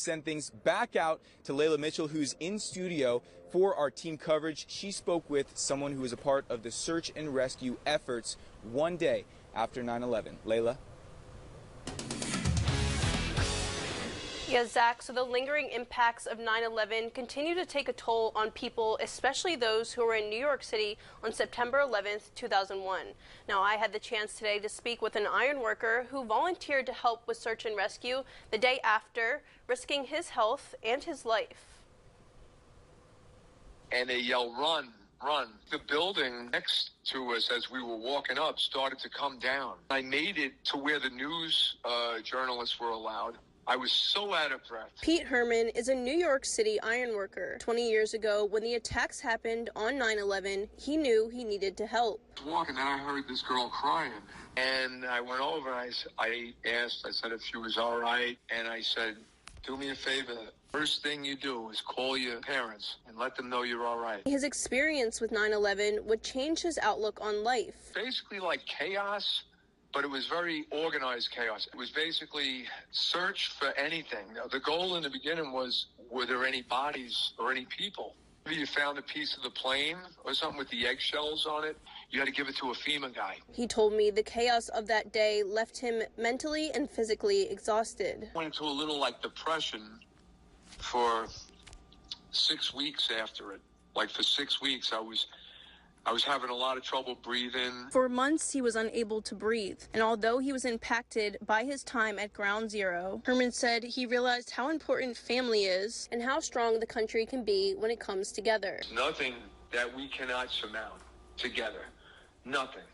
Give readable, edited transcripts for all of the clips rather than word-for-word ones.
Send things back out to Layla Mitchell, who's in studio for our team coverage. She spoke with someone who was a part of the search and rescue efforts one day after 9/11. Layla? Yes, Zach, so the lingering impacts of 9/11 continue to take a toll on people, especially those who were in New York City on September 11th, 2001. Now, I had the chance today to speak with an ironworker who volunteered to help with search and rescue the day after, risking his health and his life. And they yelled, "Run, run." The building next to us as we were walking up started to come down. I made it to where the news journalists were allowed. I was so out of breath. Pete Herman is a New York City ironworker. 20 years ago, when the attacks happened on 9/11, he knew he needed to help. I was walking, and I heard this girl crying. And I went over, and I said if she was all right. And I said, do me a favor. First thing you do is call your parents and let them know you're all right. His experience with 9/11 would change his outlook on life. Basically like chaos, but it was very organized chaos. It was basically search for anything. The goal in the beginning was, were there any bodies or any people? If you found a piece of the plane or something with the eggshells on it, you had to give it to a FEMA guy. He told me the chaos of that day left him mentally and physically exhausted. I went into a little depression for 6 weeks after it. For 6 weeks, I was having a lot of trouble breathing. For months, he was unable to breathe. And although he was impacted by his time at Ground Zero, Herman said he realized how important family is and how strong the country can be when it comes together. Nothing that we cannot surmount together. Nothing.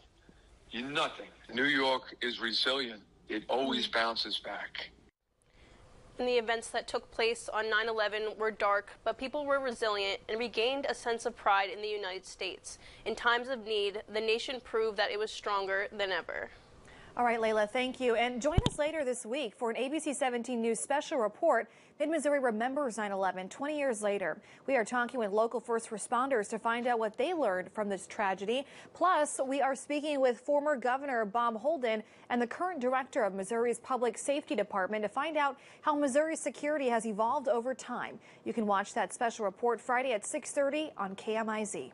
Nothing. New York is resilient. It always bounces back. And the events that took place on 9/11 were dark, but people were resilient and regained a sense of pride in the United States. In times of need, the nation proved that it was stronger than ever. All right, Layla, thank you. And join us later this week for an ABC 17 News special report. Mid-Missouri remembers 9/11 20 years later. We are talking with local first responders to find out what they learned from this tragedy. Plus, we are speaking with former Governor Bob Holden and the current director of Missouri's Public Safety Department to find out how Missouri's security has evolved over time. You can watch that special report Friday at 6:30 on KMIZ.